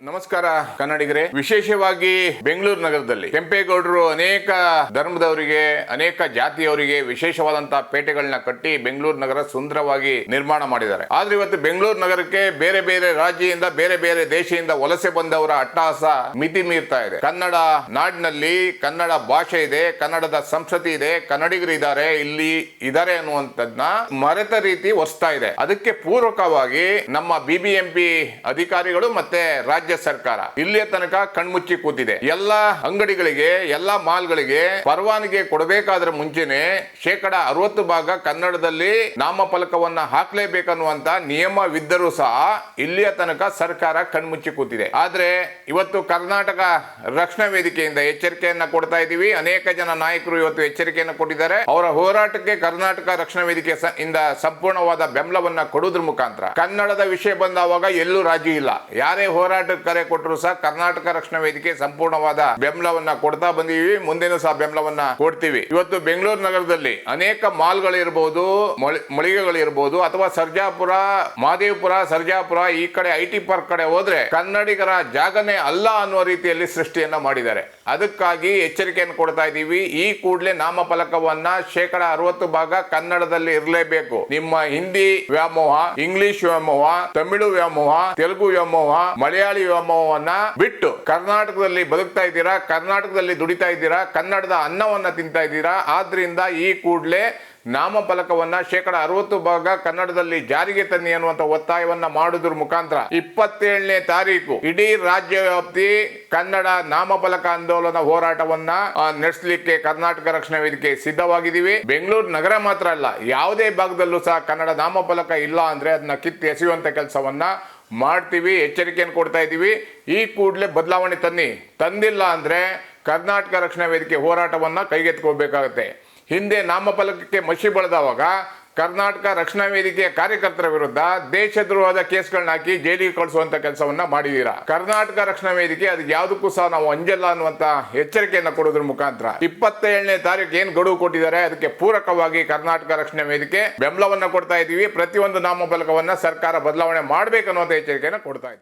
ನಮಸ್ಕಾರ ಕನ್ನಡಿಗರೇ. ವಿಶೇಷವಾಗಿ ಬೆಂಗಳೂರು ನಗರದಲ್ಲಿ ಕೆಂಪೇಗೌಡರು ಅನೇಕ ಧರ್ಮದವರಿಗೆ, ಅನೇಕ ಜಾತಿಯವರಿಗೆ ವಿಶೇಷವಾದಂತಹ ಪೇಟೆಗಳನ್ನ ಕಟ್ಟಿ ಬೆಂಗಳೂರು ನಗರ ಸುಂದರವಾಗಿ ನಿರ್ಮಾಣ ಮಾಡಿದ್ದಾರೆ. ಆದ್ರೆ ಇವತ್ತು ಬೆಂಗಳೂರು ನಗರಕ್ಕೆ ಬೇರೆ ಬೇರೆ ರಾಜ್ಯದಿಂದ, ಬೇರೆ ಬೇರೆ ದೇಶದಿಂದ ವಲಸೆ ಬಂದವರ ಅಟ್ಟಹಾಸ ಮಿತಿ ಮೀರ್ತಾ ಇದೆ. ಕನ್ನಡ ನಾಡಿನಲ್ಲಿ ಕನ್ನಡ ಭಾಷೆ ಇದೆ, ಕನ್ನಡದ ಸಂಸ್ಕೃತಿ ಇದೆ, ಕನ್ನಡಿಗರು ಇಲ್ಲಿ ಇದ್ದಾರೆ ಅನ್ನುವಂಥದ್ನ ಮರೆತ ರೀತಿ ಹೊಸ್ತಾ ಇದೆ. ಅದಕ್ಕೆ ಪೂರಕವಾಗಿ ನಮ್ಮ ಬಿಬಿಎಂಪಿ ಅಧಿಕಾರಿಗಳು ಮತ್ತೆ ರಾಜ್ಯ ಸರ್ಕಾರ ಇಲ್ಲಿಯ ತನಕ ಕಣ್ಮುಚ್ಚಿ ಕೂತಿದೆ. ಎಲ್ಲ ಅಂಗಡಿಗಳಿಗೆ, ಎಲ್ಲ ಮಾಲ್ಗಳಿಗೆ ಪರವಾನಗಿ ಕೊಡಬೇಕಾದ್ರೆ ಮುಂಚೆನೆ 60% ಕನ್ನಡದಲ್ಲಿ ನಾಮಫಲಕವನ್ನ ಹಾಕ್ಲೇಬೇಕನ್ನುವಂತ ನಿಯಮವಿದ್ದರೂ ಸಹ ಇಲ್ಲಿಯ ತನಕ ಸರ್ಕಾರ ಕಣ್ಮುಚ್ಚಿ ಕೂತಿದೆ. ಆದ್ರೆ ಇವತ್ತು ಕರ್ನಾಟಕ ರಕ್ಷಣಾ ವೇದಿಕೆಯಿಂದ ಎಚ್ಚರಿಕೆಯನ್ನ ಕೊಡ್ತಾ ಇದ್ದೀವಿ. ಅನೇಕ ಜನ ನಾಯಕರು ಇವತ್ತು ಎಚ್ಚರಿಕೆಯನ್ನು ಕೊಟ್ಟಿದ್ದಾರೆ. ಅವರ ಹೋರಾಟಕ್ಕೆ ಕರ್ನಾಟಕ ರಕ್ಷಣಾ ವೇದಿಕೆ ಇಂದ ಸಂಪೂರ್ಣವಾದ ಬೆಂಬಲವನ್ನ ಕೊಡುವುದ್ರ ಮುಖಾಂತರ ಕನ್ನಡದ ವಿಷಯ ಬಂದಾವಾಗ ಎಲ್ಲೂ ರಾಜಿ ಇಲ್ಲ. ಯಾರೇ ಹೋರಾಟ ಕರೆ ಕೊಟ್ಟರು ಸಹ ಕರ್ನಾಟಕ ರಕ್ಷಣಾ ವೇದಿಕೆ ಸಂಪೂರ್ಣವಾದ ಬೆಂಬಲವನ್ನ ಕೊಡ್ತಾ ಬಂದೀವಿ, ಮುಂದೆನೂ ಸಹ ಬೆಂಬಲವನ್ನ ಕೊಡ್ತೀವಿ. ಇವತ್ತು ಬೆಂಗಳೂರು ನಗರದಲ್ಲಿ ಅನೇಕ ಮಾಲ್ಗಳಿರ್ಬೋದು, ಮಳಿಗೆಗಳಿರ್ಬೋದು, ಅಥವಾ ಸರ್ಜಾಪುರ, ಮಹದೇವಪುರ, ಸರ್ಜಾಪುರ ಈ ಕಡೆ ಐಟಿ ಪಾರ್ಕ್ ಕಡೆ ಹೋದ್ರೆ ಕನ್ನಡಿಗರ ಜಾಗನೇ ಅಲ್ಲ ಅನ್ನುವ ರೀತಿಯಲ್ಲಿ ಸೃಷ್ಟಿಯನ್ನ ಮಾಡಿದ್ದಾರೆ. ಅದಕ್ಕಾಗಿ ಎಚ್ಚರಿಕೆಯನ್ನು ಕೊಡ್ತಾ ಇದ್ದೀವಿ. ಈ ಕೂಡಲೇ ನಾಮಫಲಕವನ್ನ 60% ಕನ್ನಡದಲ್ಲಿ ಇರಲೇಬೇಕು. ನಿಮ್ಮ ಹಿಂದಿ ವ್ಯಾಮೋಹ, ಇಂಗ್ಲಿಷ್ ವ್ಯಾಮೋಹ, ತಮಿಳು ವ್ಯಾಮೋಹ, ತೆಲುಗು ವ್ಯಾಮೋಹ, ಮಲಯಾಳಿ ವ್ಯಾಮೋಹವನ್ನ ಬಿಟ್ಟು ಕರ್ನಾಟಕದಲ್ಲಿ ಬದುಕ್ತಾ ಇದ್ದೀರಾ, ಕರ್ನಾಟಕದಲ್ಲಿ ದುಡಿತಾ ಇದ್ದೀರಾ, ಕನ್ನಡದ ಅನ್ನವನ್ನ ತಿಂತಾ ಇದ್ದೀರಾ. ಆದ್ರಿಂದ ಈ ಕೂಡಲೇ ನಾಮಫಲಕವನ್ನ 60% ಕನ್ನಡದಲ್ಲಿ ಜಾರಿಗೆ ತನ್ನಿ ಅನ್ನುವಂತ ಒತ್ತಾಯವನ್ನ ಮಾಡುವುದ್ರ ಮುಖಾಂತರ 27ನೇ ತಾರೀಕು ಇಡೀ ರಾಜ್ಯ ವ್ಯಾಪ್ತಿ ಕನ್ನಡ ನಾಮಫಲಕ ಆಂದೋಲನ ಹೋರಾಟವನ್ನ ನಡೆಸಲಿಕ್ಕೆ ಕರ್ನಾಟಕ ರಕ್ಷಣಾ ವೇದಿಕೆ ಸಿದ್ಧವಾಗಿದ್ದೀವಿ. ಬೆಂಗಳೂರು ನಗರ ಮಾತ್ರ ಅಲ್ಲ, ಯಾವುದೇ ಭಾಗದಲ್ಲೂ ಸಹ ಕನ್ನಡ ನಾಮಫಲಕ ಇಲ್ಲ ಅಂದ್ರೆ ಅದನ್ನ ಕಿತ್ತು ಎಸೆಯುವಂತ ಕೆಲಸವನ್ನ ಮಾಡ್ತೀವಿ. ಎಚ್ಚರಿಕೆಯನ್ನು ಕೊಡ್ತಾ ಇದ್ದೀವಿ. ಈ ಕೂಡಲೇ ಬದಲಾವಣೆ ತಂದಿಲ್ಲ ಅಂದ್ರೆ ಕರ್ನಾಟಕ ರಕ್ಷಣಾ ವೇದಿಕೆ ಹೋರಾಟವನ್ನ ಕೈಗೆತ್ತಿಕೊಳ್ಬೇಕಾಗುತ್ತೆ. ಹಿಂದೆ ನಾಮಫಲಕಕ್ಕೆ ಮಸಿ ಬಳದವಾಗ ಕರ್ನಾಟಕ ರಕ್ಷಣಾ ವೇದಿಕೆಯ ಕಾರ್ಯಕರ್ತರ ವಿರುದ್ಧ ದೇಶದ್ರೋಹದ ಕೇಸ್ಗಳನ್ನ ಹಾಕಿ ಜೈಲಿಗೆ ಕಳಿಸುವಂತ ಕೆಲಸವನ್ನ ಮಾಡಿದೀರಾ. ಕರ್ನಾಟಕ ರಕ್ಷಣಾ ವೇದಿಕೆ ಅದಕ್ಕೆ ಯಾವುದಕ್ಕೂ ಸಹ ನಾವು ಅಂಜಲ್ಲ ಅನ್ನುವಂತ ಎಚ್ಚರಿಕೆಯನ್ನ ಕೊಡೋದ್ರ ಮುಖಾಂತರ 27ನೇ ತಾರೀಕು ಏನ್ ಗಡುವು ಕೊಟ್ಟಿದ್ದಾರೆ ಅದಕ್ಕೆ ಪೂರಕವಾಗಿ ಕರ್ನಾಟಕ ರಕ್ಷಣಾ ವೇದಿಕೆ ಬೆಂಬಲವನ್ನ ಕೊಡ್ತಾ ಇದೀವಿ. ಪ್ರತಿಯೊಂದು ನಾಮಫಲಕವನ್ನ ಸರ್ಕಾರ ಬದಲಾವಣೆ ಮಾಡಬೇಕನ್ನುವಂತ ಎಚ್ಚರಿಕೆಯನ್ನ ಕೊಡ್ತಾ ಇದ್ದೀವಿ.